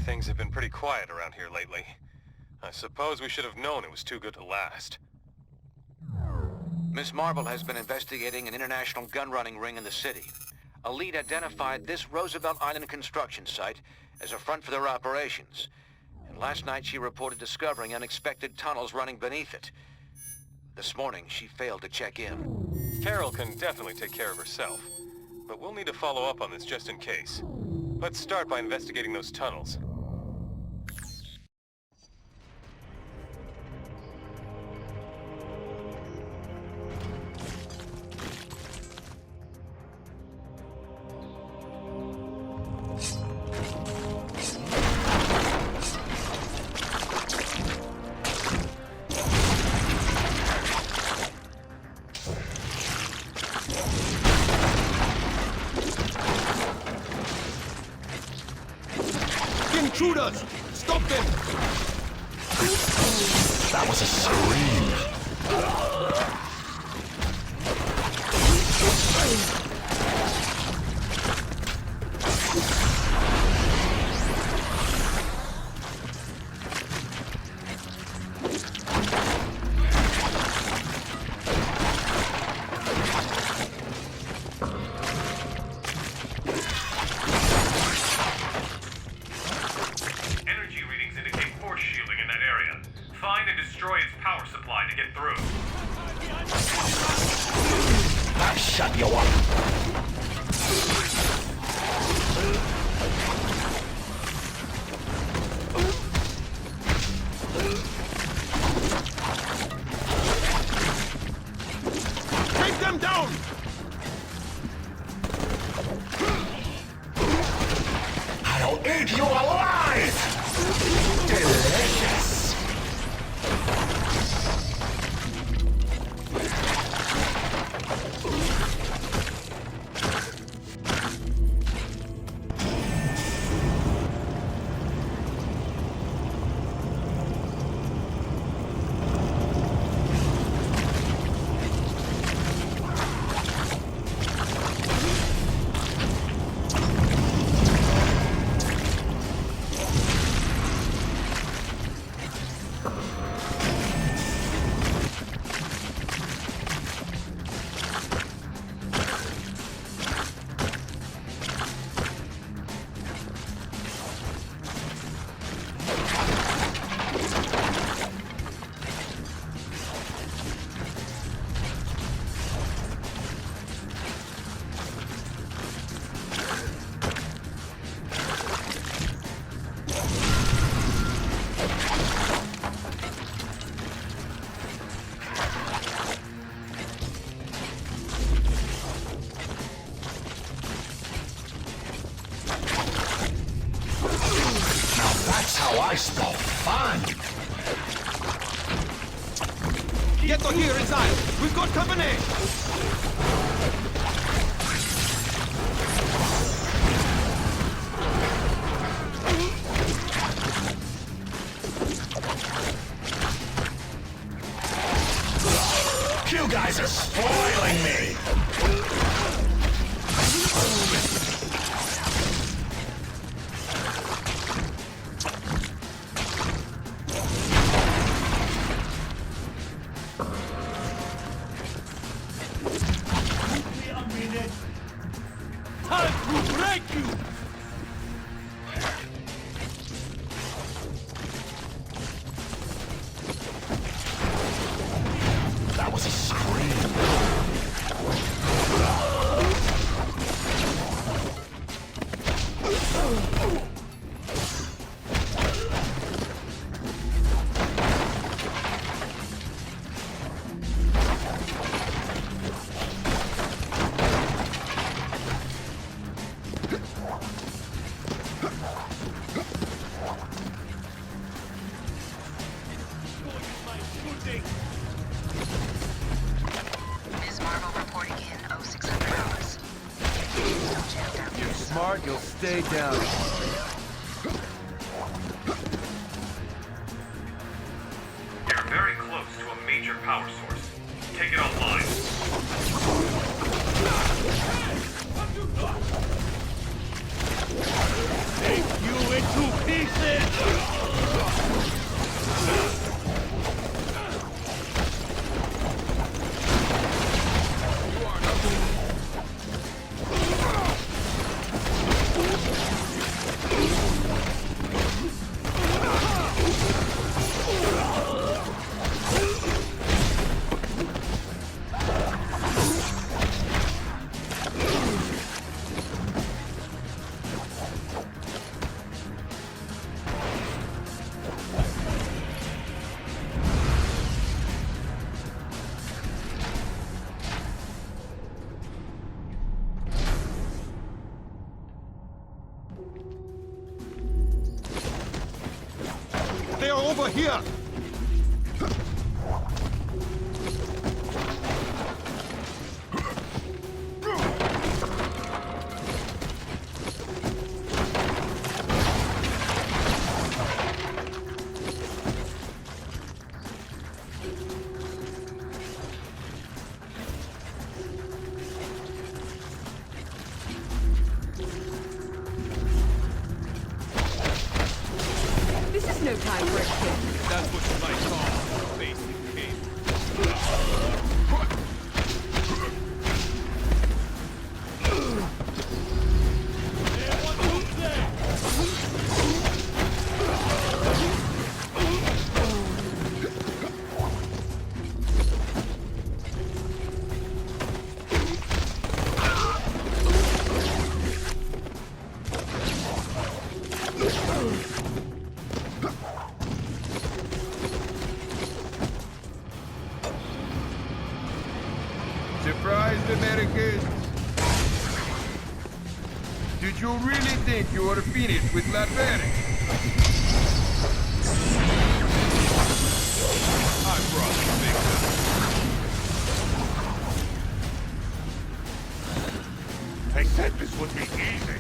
Things have been pretty quiet around here lately. I suppose we should have known it was too good to last. Miss Marble has been investigating an international gun-running ring in the city. A lead identified this Roosevelt Island construction site as a front for their operations. And last night she reported discovering unexpected tunnels running beneath it. This morning she failed to check in. Carol can definitely take care of herself, but we'll need to follow up on this just in case. Let's start by investigating those tunnels. Intruders! Stop them! That was a scream. Energy readings indicate force shielding in that area. Find and destroy its power supply to get through. I'll shut you up. Take them down! I'll eat you alive! Delicious! That's how I spell fun! Get on here inside! We've got company! You guys are spoiling me! Time to break you! That was a scream. Ms. Marble reporting in 0600 hours. You're smart, you'll stay down. You're very close to a major power source. Take it offline. Take you into pieces! over here! This is no time for a kid. That's what you might call a basic game. Surprised, Americans? Did you really think you were finished with Latveria? I brought the victim. They said this would be easy.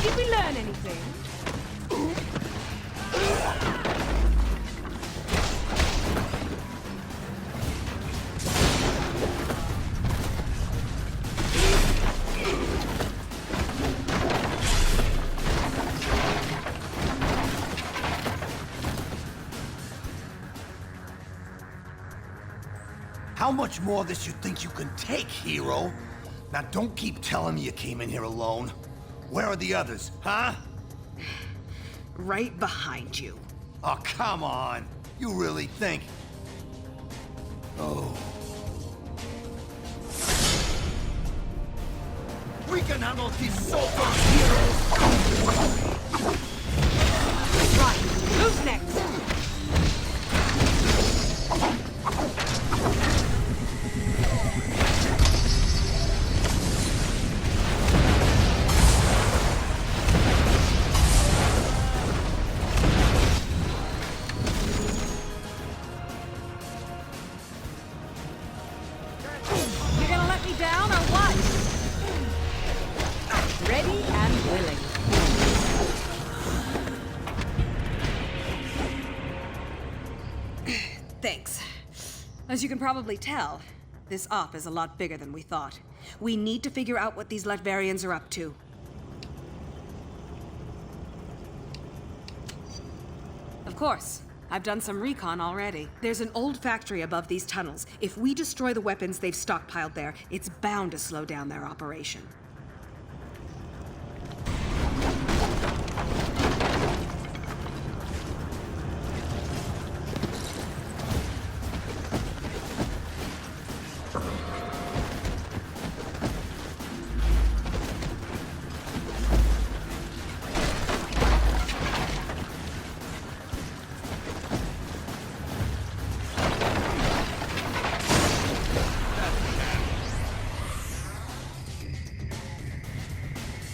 Did we learn anything? How much more of this you think you can take, hero? Now don't keep telling me you came in here alone. Where are the others, huh? Right behind you. Oh, come on. You really think? Oh. We can handle these so-called heroes! Right. Who's next? You gonna let me down or what? Ready and willing. Thanks. As you can probably tell, this op is a lot bigger than we thought. We need to figure out what these Latverians are up to. Of course. I've done some recon already. There's an old factory above these tunnels. If we destroy the weapons they've stockpiled there, it's bound to slow down their operation.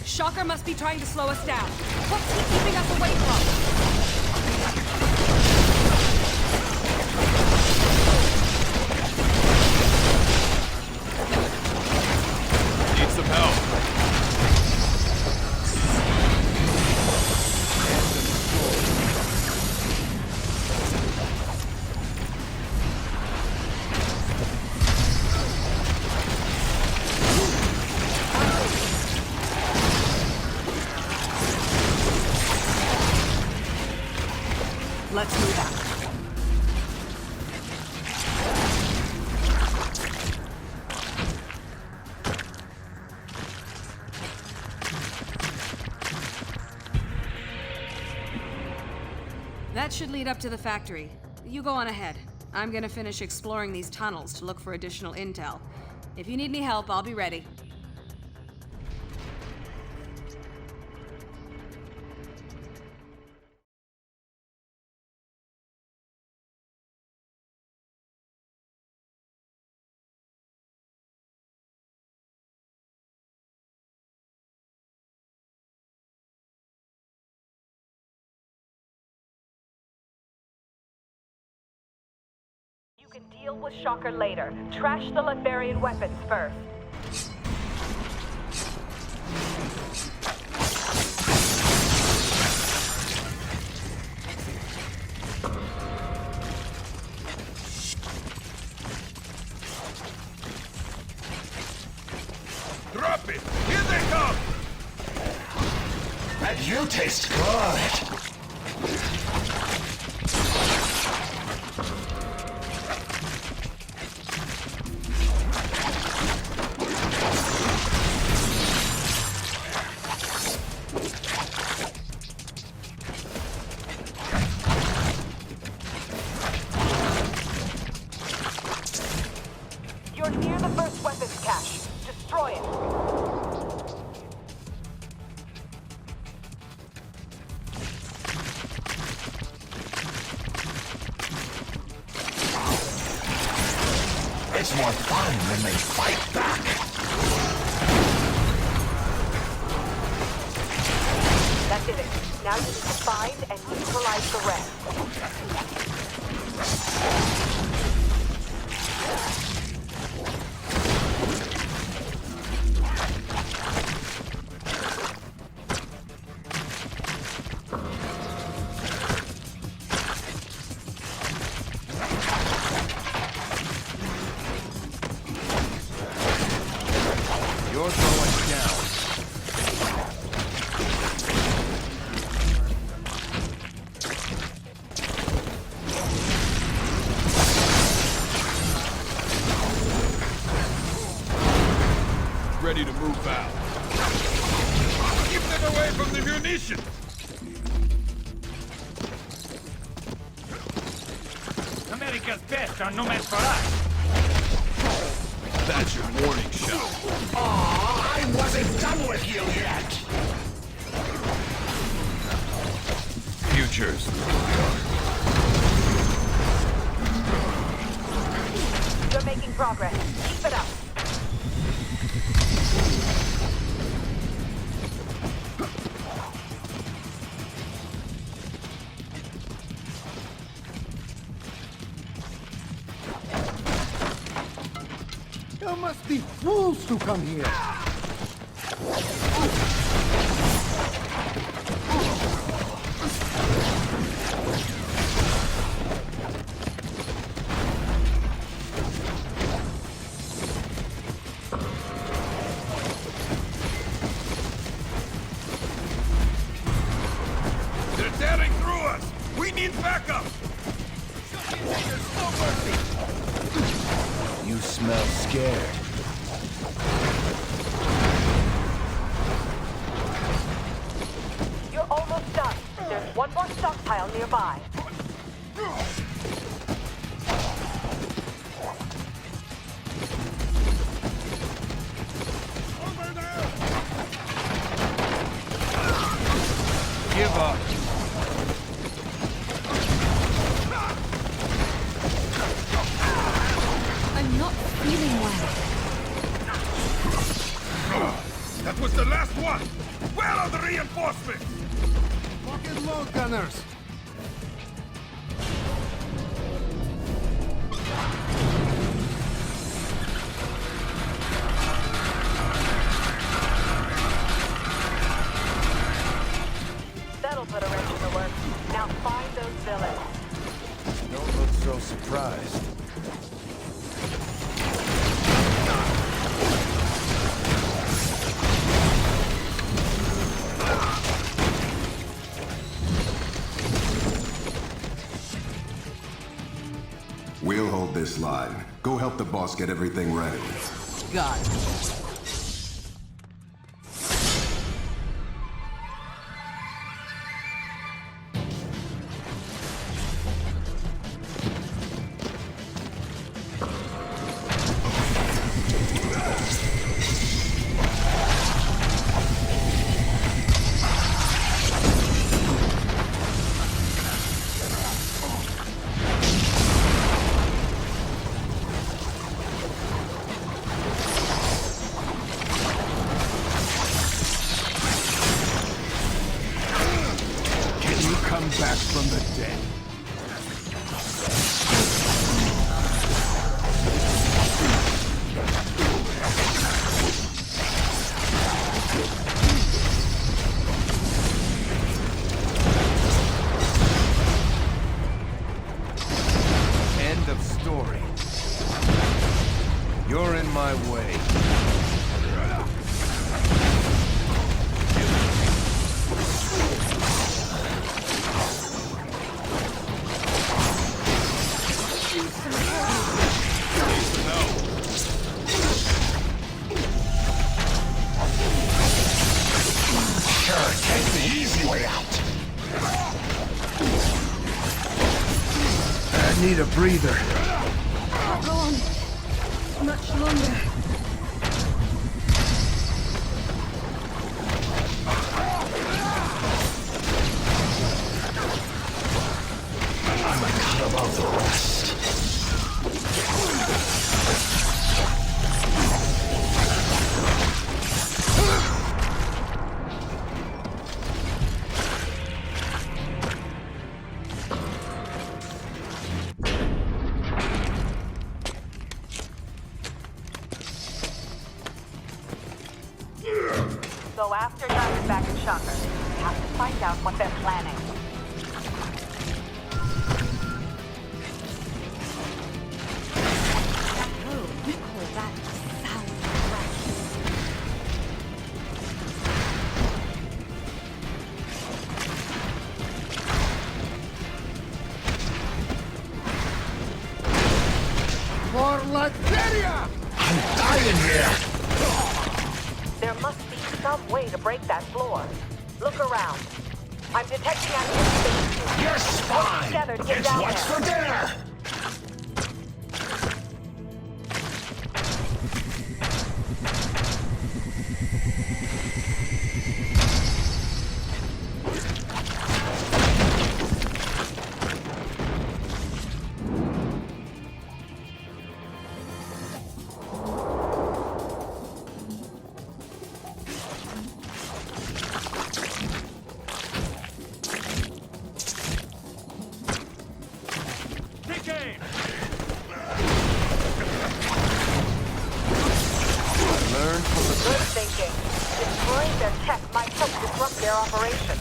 Shocker must be trying to slow us down. What's he keeping us away from? Need some help. That should lead up to the factory. You go on ahead. I'm gonna finish exploring these tunnels to look for additional intel. If you need any help, I'll be ready. You can deal with Shocker later. Trash the Latbarian weapons first. Drop it! Here they come! And you taste good. You're near the first weapons cache. Destroy it. It's more fun when they fight back. That's it. Now you need to find and neutralize the rest. You're going down. Ready to move out. Keep them away from the munitions! America's best are no match for us. That's your warning shot. Aw, I wasn't done with you yet. Futures. You're making progress. Keep it up. You must be fools to come here. They're tearing through us! We need backup! You smell scared. You're almost done. There's one more stockpile nearby. Give up. I'm not feeling well. That was the last one! Where are the reinforcements? Fucking low gunners. That'll put a wrench in the works. Now find those villains. Don't look so surprised. We'll hold this line. Go help the boss get everything ready. Got it. You're in my way. Take the easy way out. I need a breather. Go on. Much longer. I'm a cut above the rest. Go after Diamondback and Shocker. We have to find out what they're planning. Oh, that sound fresh. For Latveria! I'm dying here. There must be some way to break that floor. Look around. I'm detecting activity. You're spine. Together to get It's down what's there. for dinner. Good thinking. Destroying their tech might help disrupt their operation.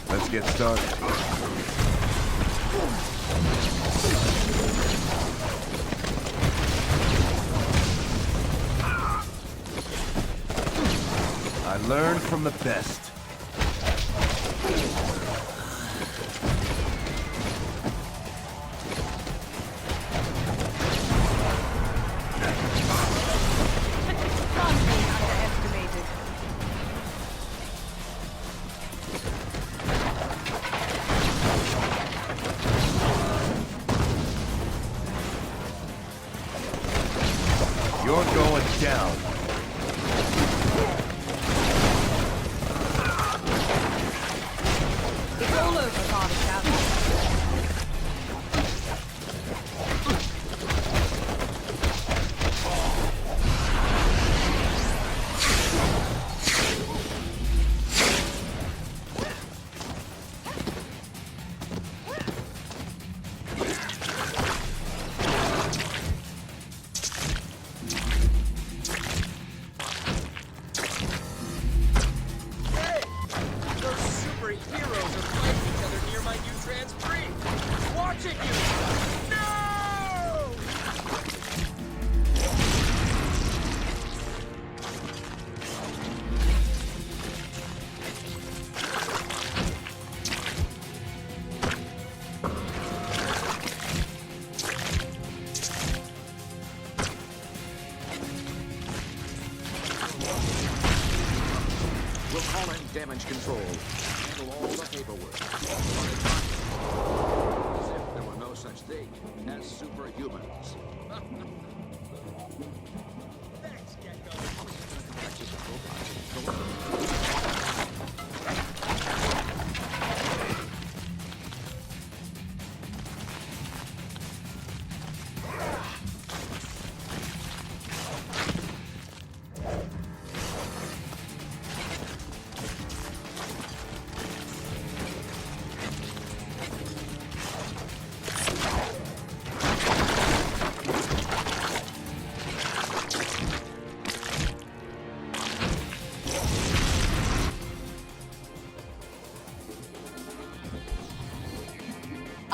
Let's get started. I learned from the best. Underestimated. You're going down. It's all over, Father Chapel. We'll call in damage control. Handle all the paperwork. As if there were no such thing as superhumans. Thanks, Gecko. That's just a robot.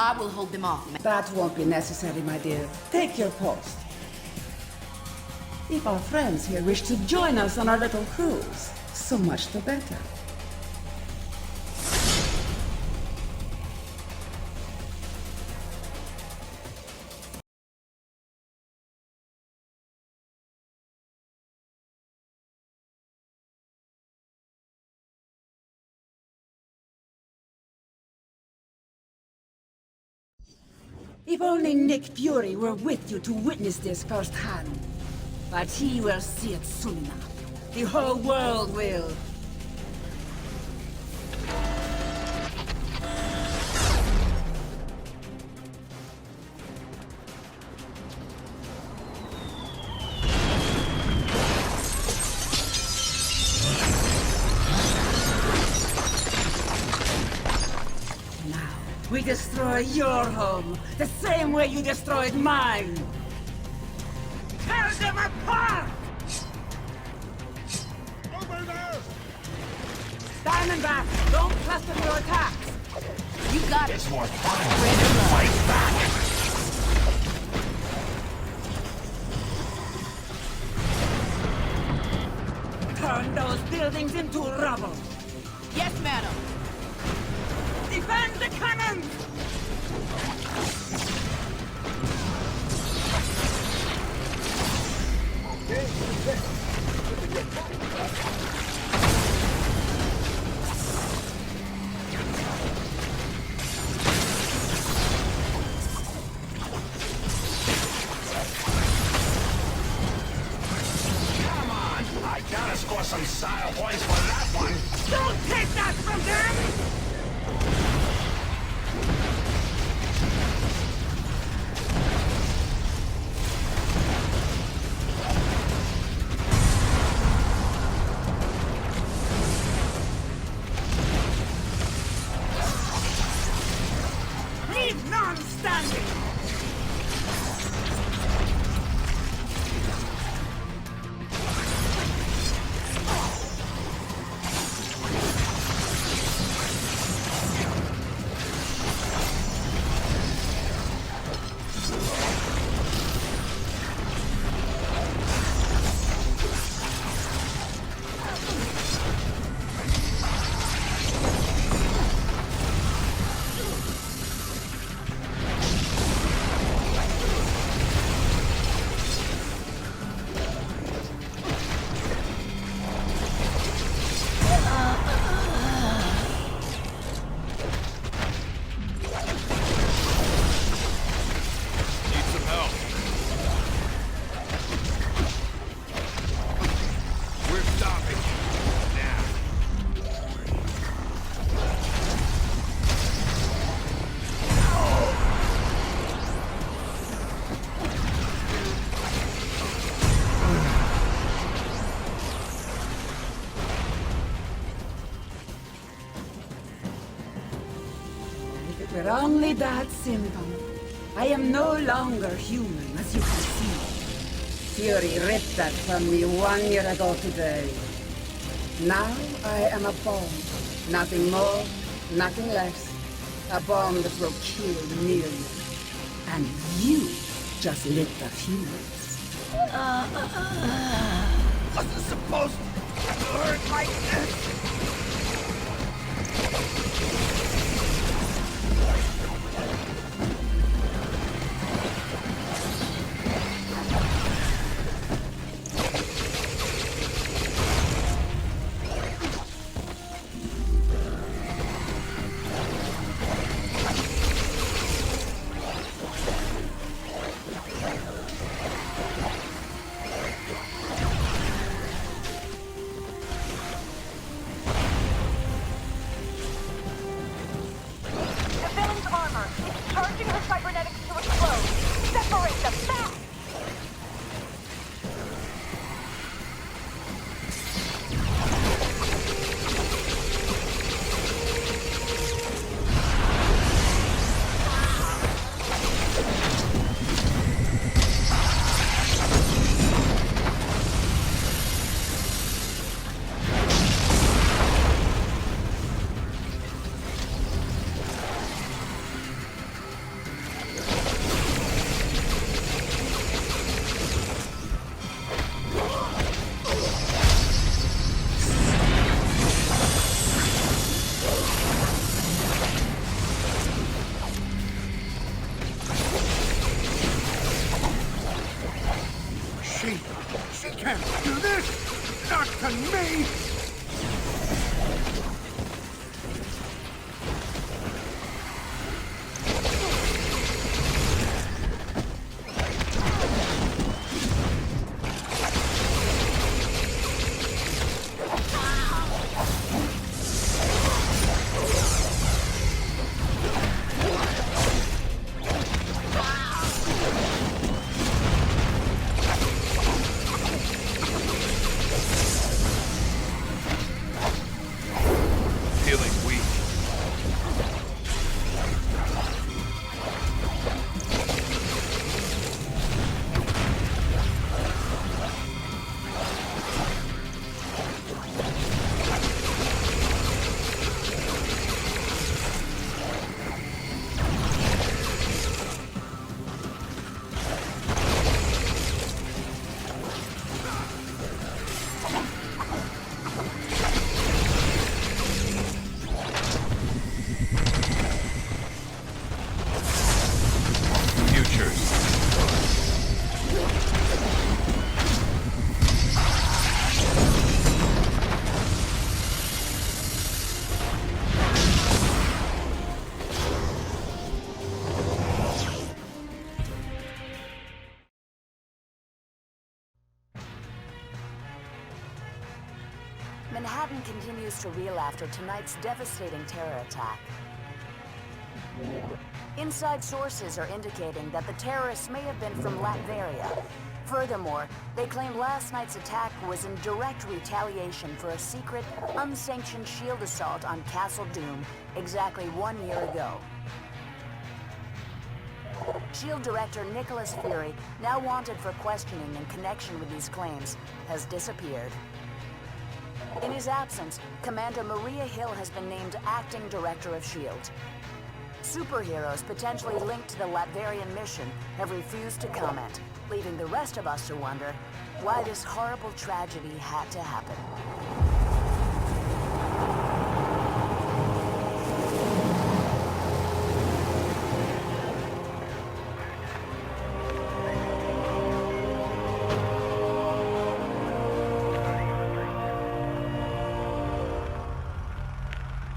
I will hold them off. That won't be necessary, my dear. Take your post. If our friends here wish to join us on our little cruise, so much the better. If only Nick Fury were with you to witness this firsthand. But he will see it soon enough. The whole world will. We destroy your home, the same way you destroyed mine! Tear them apart! Over there! Diamondback, don't cluster your attacks! You got it. It's more fun when you fight back! Turn those buildings into rubble! Yes, madam. Defend the cannons! Come on! I gotta score some style points for that one! Don't take that from them! Leave none standing! We're only that simple. I am no longer human, as you can see. Fury ripped that from me 1 year ago today. Now I am a bomb. Nothing more, nothing less. A bomb that will kill millions. And you just lit the fuse. Wasn't supposed to hurt like this! Manhattan continues to reel after tonight's devastating terror attack. Inside sources are indicating that the terrorists may have been from Latveria. Furthermore, they claim last night's attack was in direct retaliation for a secret, unsanctioned shield assault on Castle Doom exactly 1 year ago. SHIELD Director Nicholas Fury, now wanted for questioning in connection with these claims, has disappeared. In his absence, Commander Maria Hill has been named Acting Director of SHIELD. Superheroes potentially linked to the Latverian mission have refused to comment, leaving the rest of us to wonder why this horrible tragedy had to happen.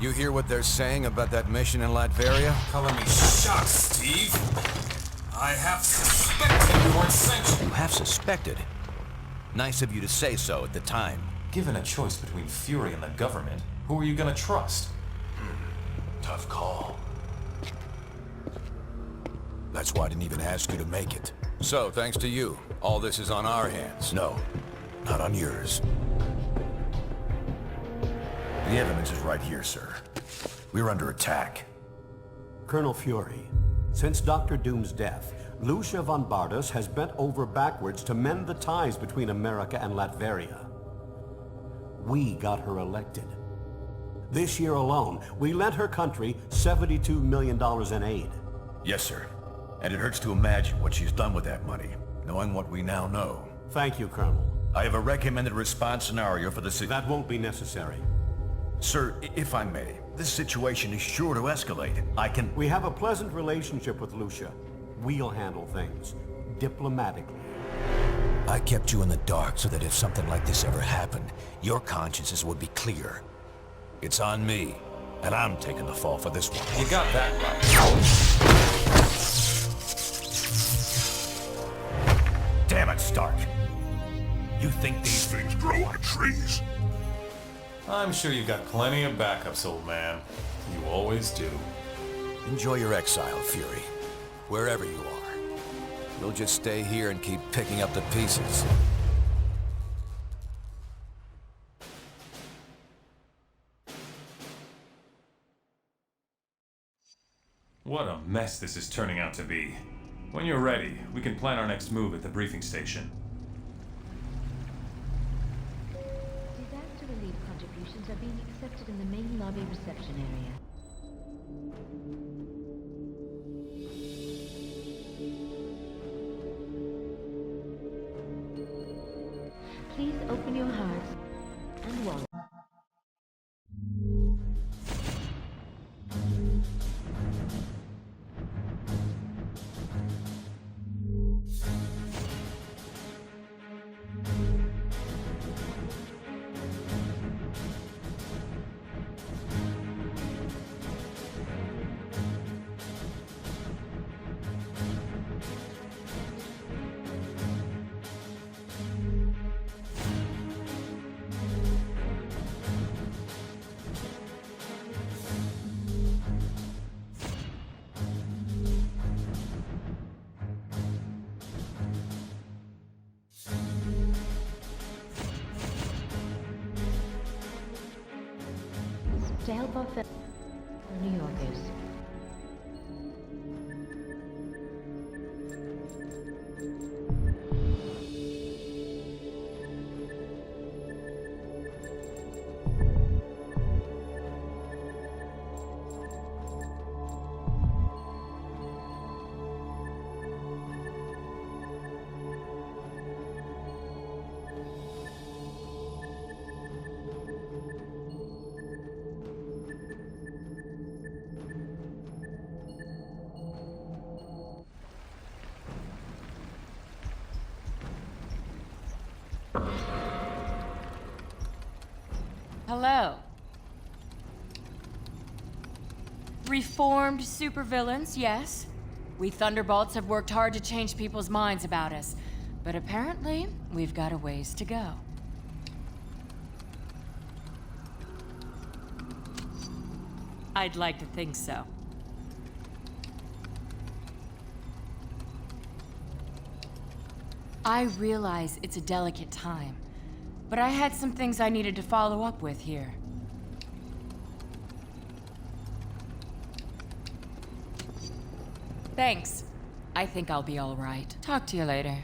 You hear what they're saying about that mission in Latveria? Calling me shocked, Steve. I have suspected you weren't sanctioned. You have suspected? Nice of you to say so at the time. Given a choice between Fury and the government, who are you gonna trust? Tough call. That's why I didn't even ask you to make it. So, thanks to you, all this is on our hands. No, not on yours. The evidence is right here, sir. We're under attack. Colonel Fury, since Dr. Doom's death, Lucia von Bardas has bent over backwards to mend the ties between America and Latveria. We got her elected. This year alone, we lent her country $72 million in aid. Yes, sir. And it hurts to imagine what she's done with that money, knowing what we now know. Thank you, Colonel. I have a recommended response scenario for the That won't be necessary. Sir, if I may, this situation is sure to escalate. We have a pleasant relationship with Lucia. We'll handle things diplomatically. I kept you in the dark so that if something like this ever happened, your consciences would be clear. It's on me, and I'm taking the fall for this one. You got that right. Damn it, Stark. You think these things grow on trees? I'm sure you've got plenty of backups, old man. You always do. Enjoy your exile, Fury. Wherever you are. We'll just stay here and keep picking up the pieces. What a mess this is turning out to be. When you're ready, we can plan our next move at the briefing station. Disaster relief contributions are being accepted in the main lobby reception area. Please open your hearts and wallets. To help our fellow New Yorkers. Hello. Reformed supervillains, yes. We Thunderbolts have worked hard to change people's minds about us, but apparently, we've got a ways to go. I'd like to think so. I realize it's a delicate time, but I had some things I needed to follow up with here. Thanks. I think I'll be all right. Talk to you later.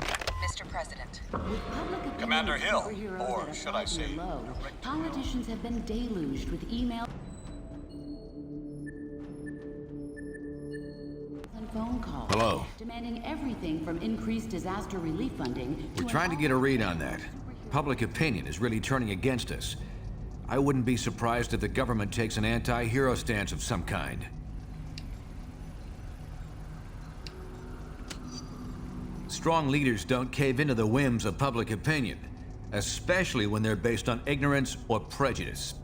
Mr. President. Commander Hill, or should I say, politicians have been deluged with email and phone calls. Hello. Demanding everything from increased disaster relief funding We're trying to get a read on that. Public opinion is really turning against us. I wouldn't be surprised if the government takes an anti-hero stance of some kind. Strong leaders don't cave into the whims of public opinion, especially when they're based on ignorance or prejudice.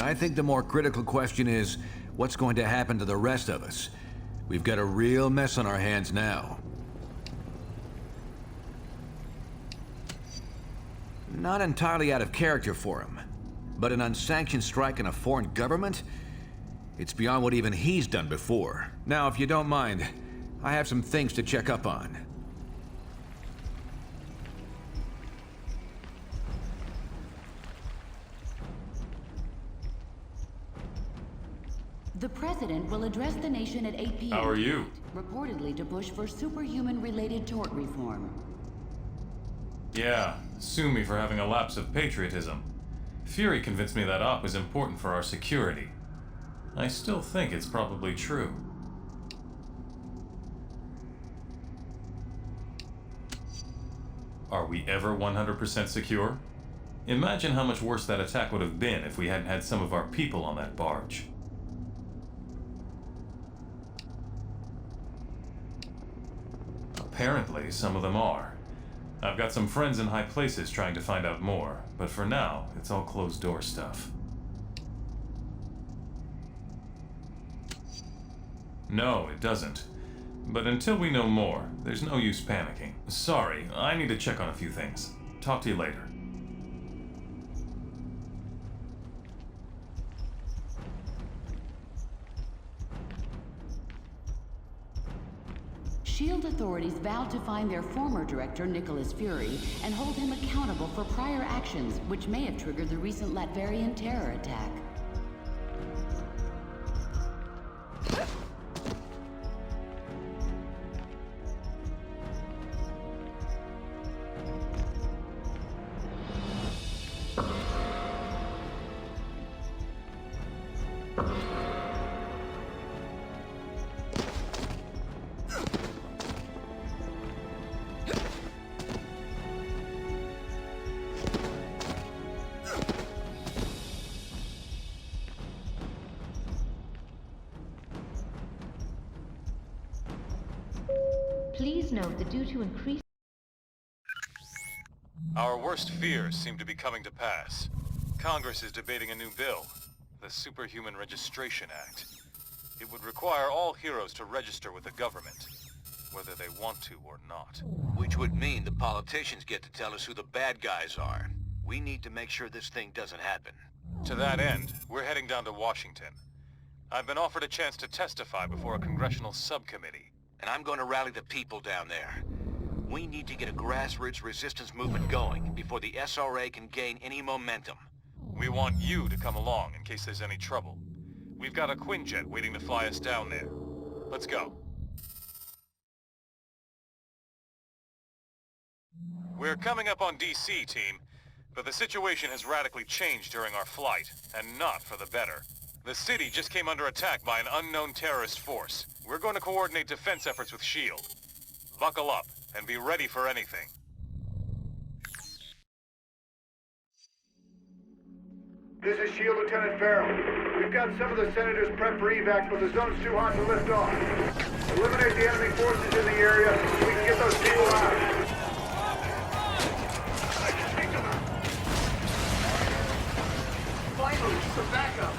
I think the more critical question is, what's going to happen to the rest of us? We've got a real mess on our hands now. Not entirely out of character for him, but an unsanctioned strike on a foreign government? It's beyond what even he's done before. Now, if you don't mind, I have some things to check up on. The president will address the nation at 8 p.m. How are you? Reportedly to push for superhuman-related tort reform. Yeah, sue me for having a lapse of patriotism. Fury convinced me that op was important for our security. I still think it's probably true. Are we ever 100% secure? Imagine how much worse that attack would have been if we hadn't had some of our people on that barge. Apparently, some of them are. I've got some friends in high places trying to find out more, but for now, it's all closed-door stuff. No, it doesn't. But until we know more, there's no use panicking. Sorry, I need to check on a few things. Talk to you later. SHIELD authorities vowed to find their former director, Nicholas Fury, and hold him accountable for prior actions, which may have triggered the recent Latverian terror attack. Please note that due to increased... Our worst fears seem to be coming to pass. Congress is debating a new bill, the Superhuman Registration Act. It would require all heroes to register with the government, whether they want to or not. Which would mean the politicians get to tell us who the bad guys are. We need to make sure this thing doesn't happen. To that end, we're heading down to Washington. I've been offered a chance to testify before a congressional subcommittee. And I'm going to rally the people down there. We need to get a grassroots resistance movement going before the SRA can gain any momentum. We want you to come along in case there's any trouble. We've got a Quinjet waiting to fly us down there. Let's go. We're coming up on DC, team, but the situation has radically changed during our flight, and not for the better. The city just came under attack by an unknown terrorist force. We're going to coordinate defense efforts with SHIELD. Buckle up and be ready for anything. This is SHIELD Lieutenant Farrell. We've got some of the senators prepped for evac, but the zone's too hot to lift off. Eliminate the enemy forces in the area so we can get those people out. Finally, some backup.